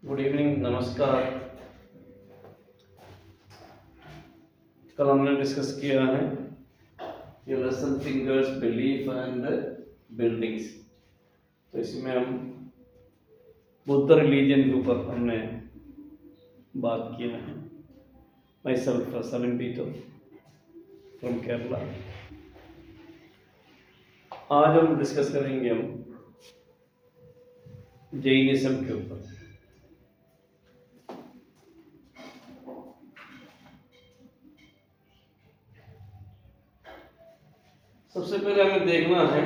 Good evening, नमस्कार। कल हमने डिस्कस किया है ये lesson fingers, belief and buildings. तो इसमें हम बुद्ध रिलीजन के ऊपर हमने बात किया है। माई सेल्फ सलीम पीतो फ्रॉम केरला। आज हम डिस्कस करेंगे जैनिज्म के ऊपर। सबसे पहले हमें देखना है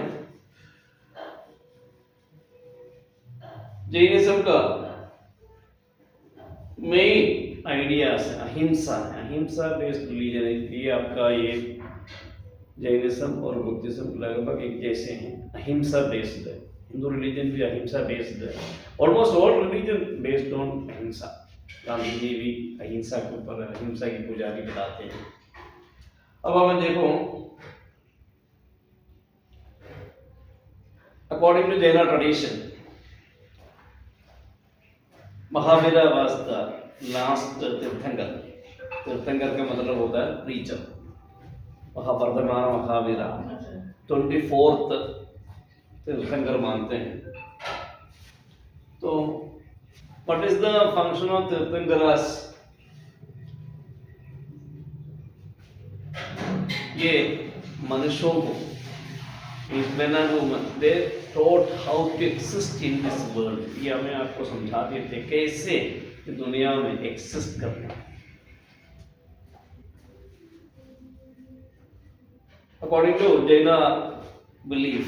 जैनिज्म का मेन आइडियाज है अहिंसा है, अहिंसा बेस्ड रिलीजन है। ये आपका ये जैनिज्म और बुद्धिज्म लगभग एक जैसे हैं, अहिंसा बेस्ड है। हिंदू रिलीजन भी अहिंसा बेस्ड है। Almost all religion based on अहिंसा। गांधी जी भी अहिंसा के ऊपर अहिंसा की पुजारी बताते हैं। अब हमें देखो, according to Jain tradition, Mahavira was the last tirthankar. Tirthankar का मतलब होता है प्रीचर। महावर्धमान महावीरा 24th तीर्थंकर मानते हैं। तो what is the function of tirthankaras? ये मनुष्यों को, men and women, they taught how to exist in this world। ये हमें आपको समझाते थे कैसे दुनिया में एक्सिस्ट करना। According to Jaina belief,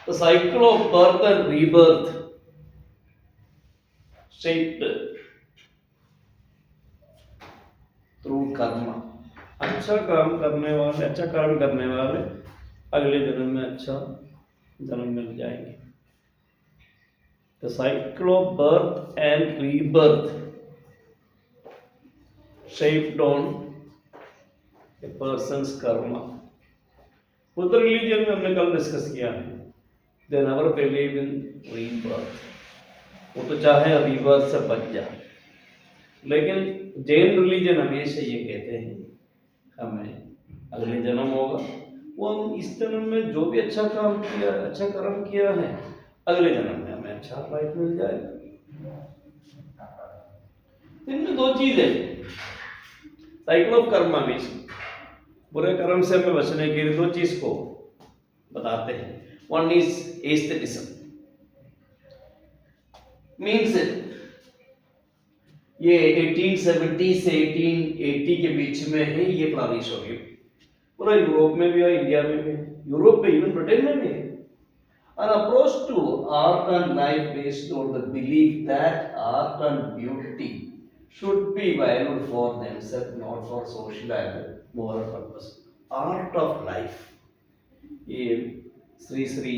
the cycle of birth and rebirth shaped through karma। अच्छा काम करने वाले, अच्छा कर्म करने वाले अगले जन्म में अच्छा जन्म मिल जाएंगे। The cycle of birth and rebirth shaped on a person's karma। Buddha religion में हमने कल डिस्कस किया है, they never believe in rebirth। वो तो चाहे rebirth से बच जाए, लेकिन जैन रिलीजन हमेशा ये कहते हैं हमें अगले जन्म होगा। वो हम इस जन्म में जो भी अच्छा काम किया, अच्छा कर्म किया है, अगले जन्म में हमें अच्छा लाइफ मिल जाएगा। इनमें दो चीजें, साइकिल ऑफ कर्मा में बुरे कर्म से हमें बचने के लिए दो चीज को बताते हैं। वन इज एस्थेटिज्म, मीन्स ये 1870 से 1880 के बीच में है ये फ्लरिश हो गई। पूरा यूरोप में भी है, इंडिया में भी है, यूरोप में इवन ब्रिटेन में भी है। An approach to art and life based on the belief that art and beauty should be valued for themselves, not for social and moral purpose। Art of life, ये श्री श्री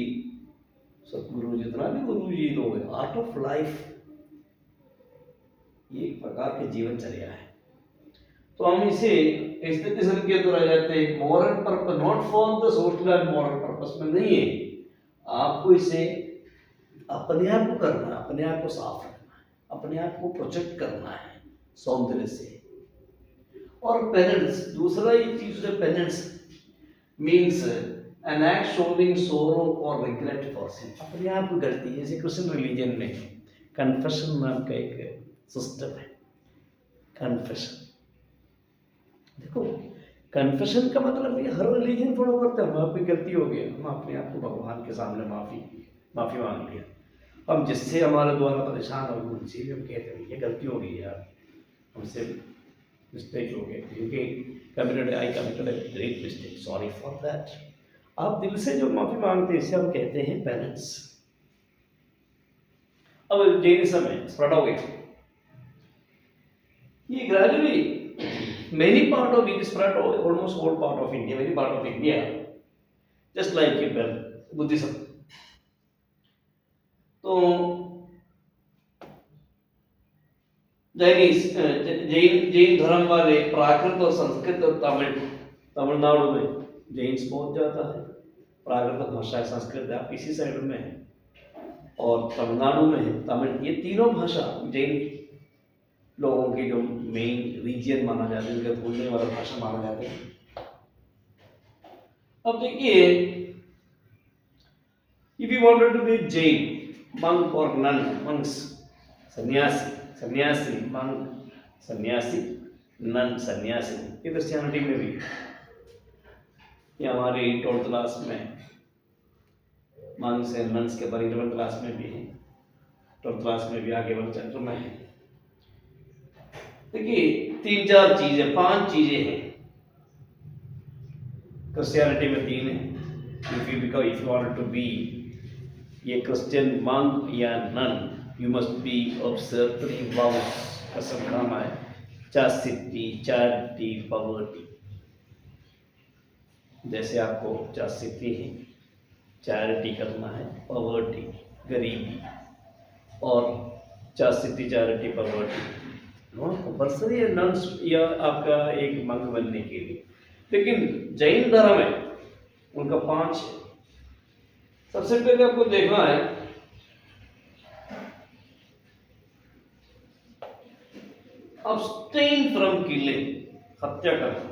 सतगुरु जितना भी गुरु जी लोग हैं, art of life ये एक प्रकार के जीवनचर्या है। तो हम इसे एस्थेटिज्म के अंदर आ जाते हैं। Moral purpose, not for the social and moral purpose में नहीं है। आपको इसे अपने आप को करना है, अपने आप को साफ रखना है, अपने आप को प्रोटेक्ट करना है सौंदर्य से। और पेनेंस, दूसरा ही चीज है penance, means an act showing सोरो और रिग्रेट फॉर सिन। अपने आप की गलती, जैसे क्रिश्चियन रिलीजन में कन्फेशन नाम का एक सिस्टम है। कन्फेशन, देखो कन्फेशन का मतलब ये हर रिलीजन फॉलो करते हैं। हम आपकी गलती हो गई, हम अपने आप को भगवान के सामने माफी मांग लिया। हम जिससे हमारे द्वारा परेशान हो गए उनसे भी हम कहते हैं ये गलती हो गई यार, हमसे मिस्टेक हो गई, क्योंकि आई committed a great mistake, sorry for that. आप दिल से जो माफी मांगते हैं इसे हम कहते हैं पेनेंस। अब जैनिज्म में स्प्रेड हो गई, ये gradually many part of it spread almost all part of India, many part of India, just like Buddhism। तो जैन धर्म वाले प्राकृत और संस्कृत और तमिलनाडु में जैन्स बहुत ज्यादा है। प्राकृत भाषा संस्कृत आप इसी साइड में है। और तमिलनाडु में है तमिल। ये तीनों भाषा जैन लोगों की जो मेन रीजन माना जाता है, इनका बोलने वाला भाषा माना जाता है। अब देखिए, if you wanted to be Jain monk or nun, monks, सन्यासी monk, सन्यासी nun, सन्यासी, ये क्रिश्चियनिटी में भी, ये हमारी 12th क्लास में monks and nuns के बारे में 11th क्लास में भी है, 12th क्लास में भी आगे वाले चैप्टर में है। देखिए 3-4 चीजें, 5 चीजें हैं क्रिश्चियनिटी में, 3 है। if you wanted to be a Christian monk या nun, you must be observe 3 vows। कसम खाना है, chastity, charity, poverty। जैसे आपको chastity है, charity करना है, poverty गरीबी, और chastity, charity, poverty कंपल्सरी है नन्स या आपका एक मंक बनने के लिए। लेकिन जैन धर्म है उनका 5 है। सबसे पहले आपको देखना है अब्सटेन फ्रॉम किलिंग, हत्या करना।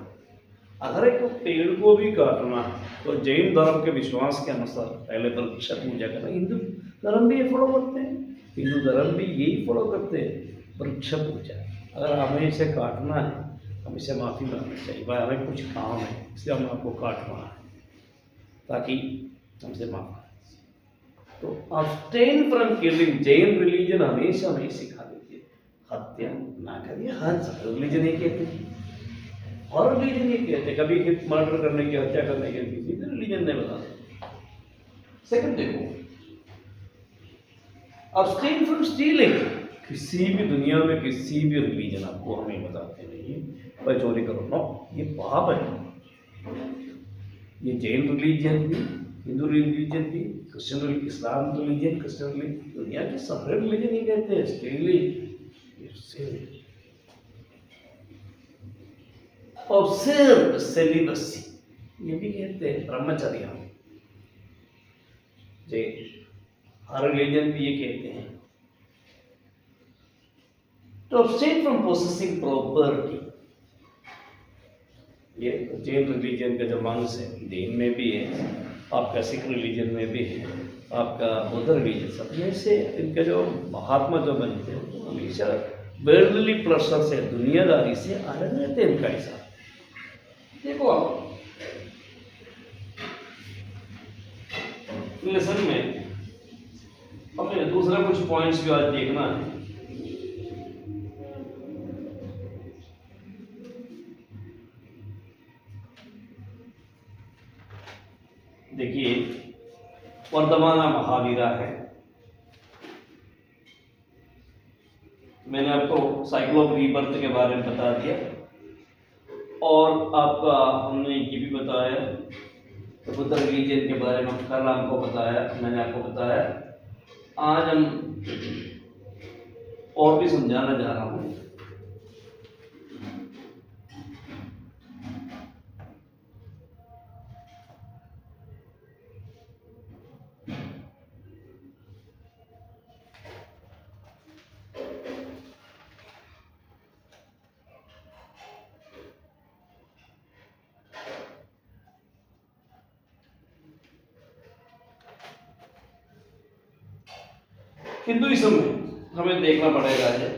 अगर एक पेड़ को भी काटना है तो जैन धर्म के विश्वास के अनुसार पहले वृक्ष पूजा करना। हिंदू धर्म भी ये फॉलो करते हैं, हिंदू धर्म भी यही फॉलो करते हैं, वृक्ष पूजा। अगर हमें इसे काटना है, हम इसे माफ़ी मांगनी चाहिए, भाई हमें कुछ काम है इसलिए हम आपको काटना है, ताकि हमसे माफ करें। तो abstain from killing, Jain religion हमेशा हमें सिखा देती है हत्या ना करिए। हर रिलीजन ये कहते हैं, और रिलीजन ये कहते हैं कभी मर्डर करने की, हत्या करने की, किसी भी रिलीजन ने बता दिया। सेकंड देखो, अब्सटेन फ्रॉम स्टीलिंग, किसी भी दुनिया में किसी भी रिलीजन आपको हमें बताते नहीं भाई चोरी करो, नो, ये पाप है। ये जैन रिलीजन भी, हिंदू रिलीजन भी, क्रिश्चियन रिलीजन, इस्लाम रिलीजन, क्रिश्चियन रिलीजन, दुनिया के सारे रिलीजन ये कहते हैं स्टीलिंग, ऑब्जर्व सेलिबसी, ये भी कहते हैं ब्रह्मचर्य। जैन हर रिलीजन भी ये कहते हैं। To abstain from possessing property, ये जैन रिलीजन का जो मंक्स है, जैन में भी है, आपका सिख रिलीजन में भी है, आपका बुद्ध रिलीजन, सब में से इनके जो महात्मा जो बनते हैं वो हमेशा वर्ल्डली प्लेजर से, दुनियादारी से अलग रहते हैं इनका हिसाब। देखो आप लेसन में हमें दूसरा कुछ पॉइंट्स भी आज देखना है। देखिए वर्धमान महावीरा है, मैंने आपको साइकिल ऑफ रीबर्थ के बारे में बता दिया, और आपका हमने ये भी बताया तो बुद्ध रिलीजन के बारे में कल आपको बताया, मैंने आपको बताया। आज हम और भी समझाना जा रहा हूँ। हिंदुइज्म में हमें देखना पड़ेगा है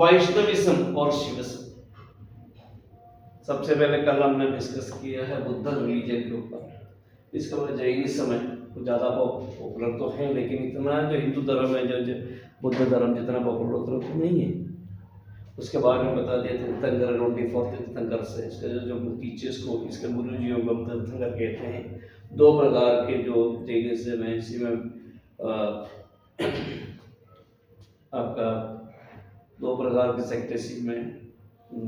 वैष्णविज्म और शिविज्म। सबसे पहले कल हमने डिस्कस किया है बुद्ध रिलीजन के ऊपर। इसके बाद जैनिज्म है, कुछ ज़्यादा पॉपुलर तो है, लेकिन इतना जो हिंदू धर्म है, जो बुद्ध धर्म जितना पॉपुलर उतना तो नहीं है। उसके बाद में बता दिया तीर्थंकर, 24 तीर्थंकर से, इसके जो टीचर्स को, इसके गुरुजियों को हम तीर्थंकर कहते हैं। 2 प्रकार के जो जैनिज्म है, इसी में आपका 2 प्रकार के सेक्टेसिज्म में,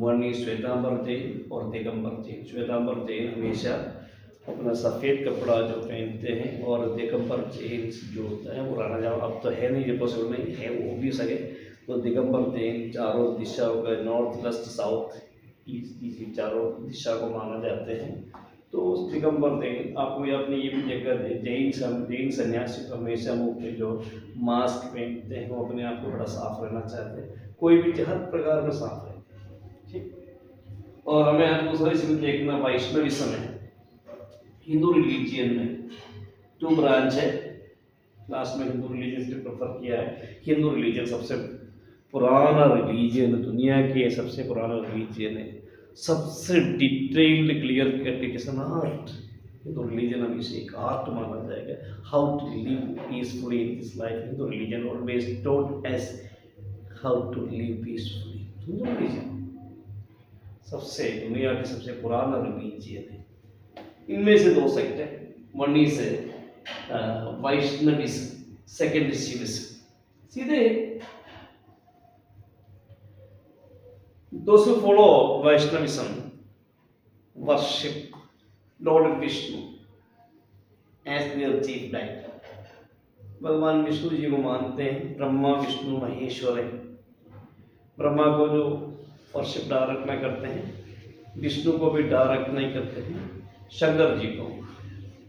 वन इज श्वेतांबर जैन और दिगंबर जैन। श्वेतांबर जैन हमेशा अपना सफ़ेद कपड़ा जो पहनते हैं, और दिगंबर जैन जो होता है वो राणा जाओ, अब तो है नहीं, ये पॉसिबल नहीं है, वो भी सके। तो दिगंबर जैन चारों दिशाओं का, नॉर्थ वेस्ट साउथ ईस्ट, चारों दिशा को माना जाते हैं। तो उस दिगंबर देंगे आपको। ये अपनी ये भी जगह जैन सन्यासी तो हमेशा मुंह पे जो मास्क पहनते हैं वो अपने आप को बड़ा साफ रहना चाहते हैं, कोई भी हर प्रकार में साफ रहते हैं, ठीक। और हमें यहाँ दूसरा इसमें देखना वैष्णविज्म है। हिंदू रिलीजियन में 2 ब्रांच है, लास्ट में हिंदू रिलीजियन से प्रेफर किया है। हिंदू रिलीजियन सबसे पुराना रिलीजियन, दुनिया के सबसे पुराना रिलीजियन है, सबसे detailed clear cut it is an art. Hindu religion हमेशा एक आर्ट माना जाएगा, how to live peacefully in this life. Hindu religion always taught us how to live peacefully. Hindu religion सबसे दुनिया की सबसे पुराना रिलीजियन है। इनमें से 2 सेक्ट है, one is Vaishnavism, second is शिविज्म। सीधे those who follow Vaishnavism worship Lord Vishnu as their chief deity। भगवान विष्णु जी को मानते हैं, ब्रह्मा विष्णु महेश्वर है। ब्रह्मा को जो वर्शिप डायरेक्ट नहीं करते हैं, विष्णु को भी डायरेक्ट नहीं करते हैं, शंकर जी को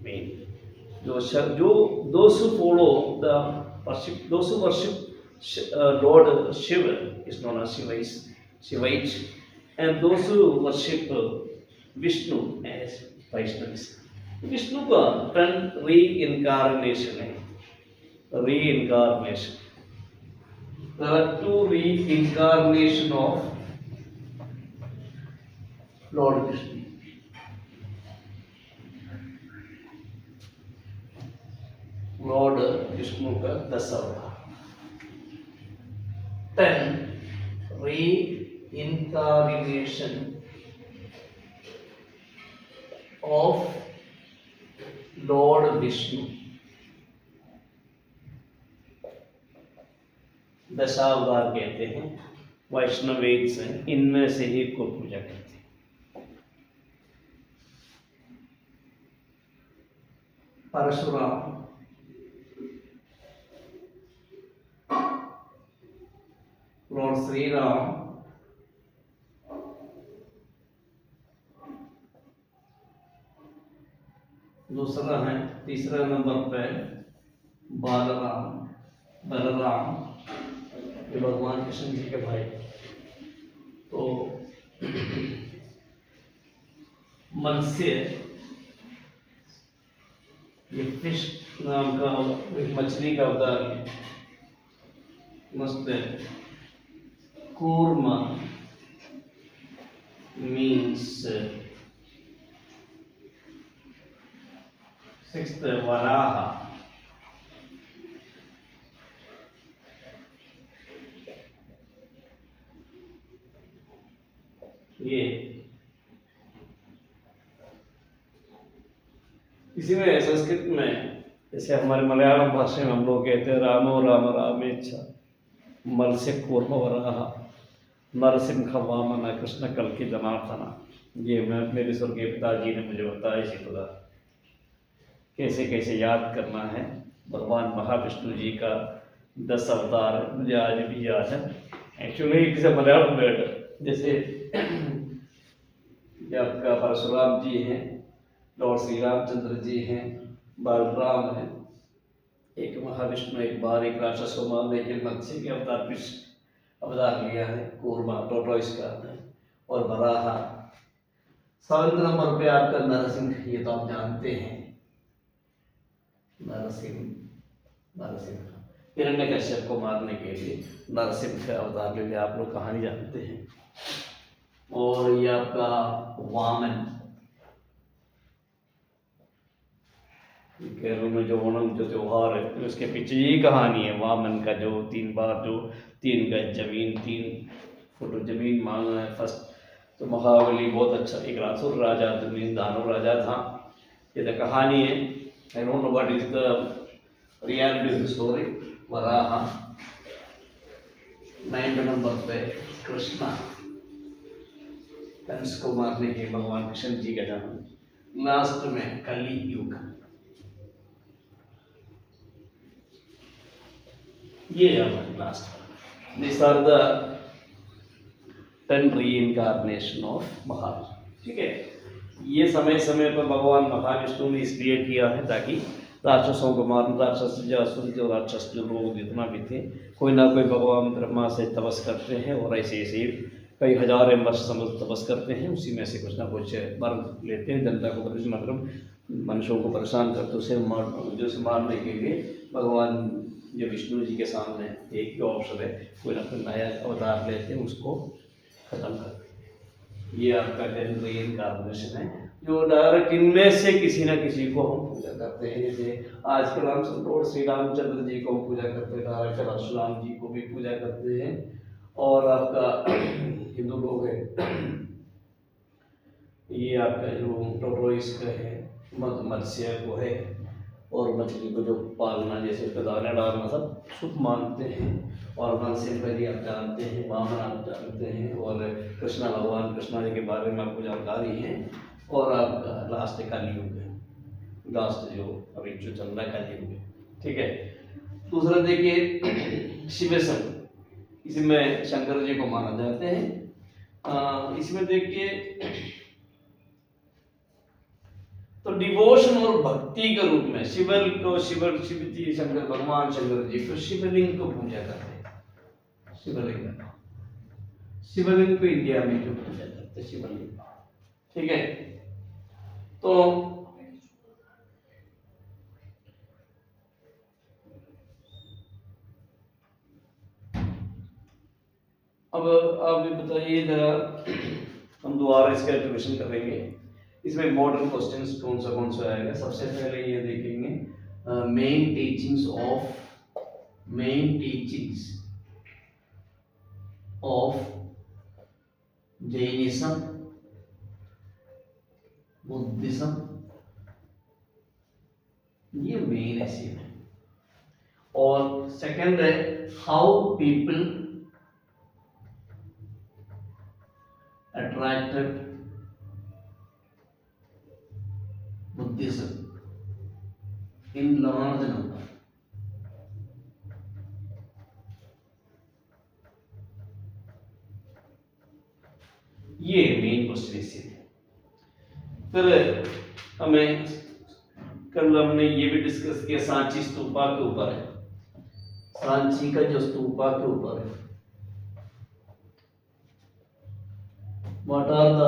मेन जो those who follow the worship, those who worship Lord Shiva is known as Shivite, and those who worship Vishnu as Vaishnavis। Vishnu का 10 reincarnation है, reincarnation। There are 2 reincarnation of Lord Vishnu। Lord Vishnu का 10 अवतार, 10 reincarnation of Lord Vishnu। Dashavatar कहते हैं वैष्णव वेद से, इनमें से एक को पूजा करते हैं। परशुराम, लॉर्ड श्री राम, दूसरा है, तीसरा नंबर पे बलराम, ये भगवान कृष्ण जी के भाई। तो मत्स्य, ये फिश नाम का एक मछली का अवतार है। मस्त कूर्मा मीन्स 6th वराहा, ये इसी में संस्कृत में जैसे हमारे मलयालम भाषा में हम लोग कहते हैं रामो राम रामेच्छा मत्स्य कूर्म वराहा नरसिंह वामन कृष्ण कल्कि जनार्दना। ये मैं मेरे स्वर्गीय पिताजी ने मुझे बताया इसी प्रकार कैसे कैसे याद करना है। भगवान महाविष्णु जी का 10 अवतार मुझे आज भी याद है। Actually it is Malayalam word, जैसे आपका परशुराम जी हैं, लॉर्ड श्री रामचंद्र जी हैं, बलराम हैं, एक महाविष्णु, एक बार एक राक्षस को मारने के मत्स्य के अवतार लिया है, कूर्मा टोटोइस का है, और वराहा। 7 नंबर पे आपका नरसिंह, ये तो आप जानते हैं, नरसिंह हिरण्यकश्यप को मारने के लिए नरसिंह का अवतार ले लिया, आप लोग कहानी जानते हैं। और ये आपका वामन, केरल में जो ओणम जो त्योहार है उसके पीछे यही कहानी है। वामन का जो 3 बार जो 3 गज जमीन 3 फुट जमीन मांगा है फर्स्ट, तो महाबली बहुत अच्छा एक रासुर राजा दानव राजा था। ये तो कहानी है, I don't know what is the reality of the story. Varaha 9 number पे कृष्णा, कंस को मारने के भगवान कृष्ण जी का जन्म। लास्ट में कली युग, ये हमारे last. This are the 10 reincarnation of Mahavishnu. ठीक है, ये समय समय पर भगवान महाविष्णु ने इसलिए किया है ताकि राक्षसों को मारना, राक्षस जो असुर जो राक्षस जो लोग जितना भी थे, कोई ना कोई भगवान ब्रह्मा से तपस करते हैं और ऐसे ऐसे कई हजारों वर्ष तपस करते हैं, उसी में से कुछ ना कुछ वर लेते हैं, जनता को मतलब मनुष्यों को परेशान करते, उसे मारने के लिए भगवान जो विष्णु जी के सामने एक ही ऑप्शन है, कोई ना कोई नया अवतार लेते हैं, उसको खत्म करते हैं। ये आपका इनकार्नेशन है जो डायरेक्ट इनमें से किसी न किसी को हम पूजा करते हैं। जैसे आजकल हम सब लॉर्ड श्री रामचंद्र जी को पूजा करते हैं, डायरेक्ट परशुराम जी को भी पूजा करते हैं, और आपका हिंदू लोग है ये आपका जो टोटोइस का है, मत्स्य को है, और मछली को जो पालना, जैसे उसका दाना डालना, सब शुभ मानते हैं। और मनसिंह जी आप जानते हैं, वामन आप जानते हैं, और कृष्णा भगवान कृष्णा जी के बारे में आपको जानकारी है। और आपका लास्ट कलयुग है, लास्ट जो अभी जो चल रहा है कलयुग है, ठीक है। दूसरा देखिए शिवेशन, इसमें शंकर जी को माना जाते हैं। इसमें देखिए तो डिवोशन और भक्ति के रूप में शिव जी शंकर भगवान शंकर जी को शिवलिंग को पूजा करते हैं। शिवलिंग को इंडिया में जो पूजा करते हैं शिवलिंग, ठीक है। तो अब आप ये बताइए जरा, हम दोबारा इसका एजुकेशन करेंगे। इसमें मॉडर्न क्वेश्चंस कौन सा आएगा। सबसे पहले ये देखेंगे main teachings of Jainism, Buddhism, ये मेन ऐसे है। और सेकंड है how people attracted Buddhism in large number. ये मेन क्वेश्चन इससे है। फिर हमें कल हमने ये भी डिस्कस किया सांची स्तूपा के ऊपर है, सांची का जो स्तूपा के ऊपर है, व्हाट आर द,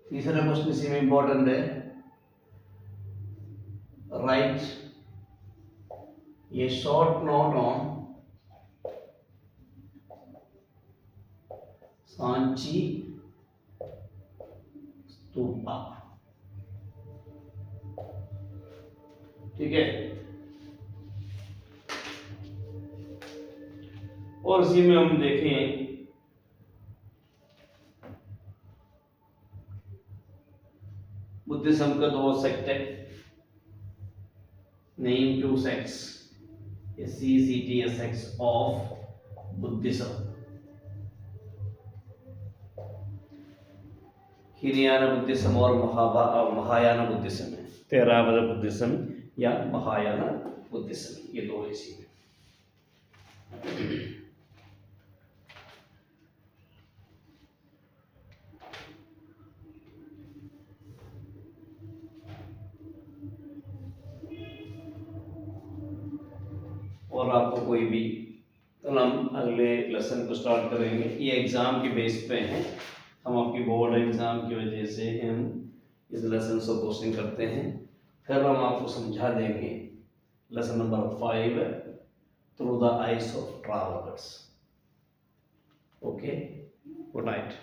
तीसरा क्वेश्चन इसी में इंपॉर्टेंट है, राइट ये short note on Sanchi stupa, ठीक है। और इसी में हम देखें बुद्धिज्म का दो सेक्ट है, name two sects, sects of Buddhism, Hinayana Buddhism और महायान बुद्धिज्म है, थेरावादा बुद्धिज्म या महायान बुद्धिज्म, ये दो ऐसी है। और आपको कोई भी, कल हम अगले लेसन को स्टार्ट करेंगे, ये एग्ज़ाम के बेस पे है, हम आपकी बोर्ड एग्ज़ाम की वजह से हम इस लेसन को कोचिंग करते हैं। कल हम आपको समझा देंगे lesson number 5 through the eyes of travellers. Okay, good night.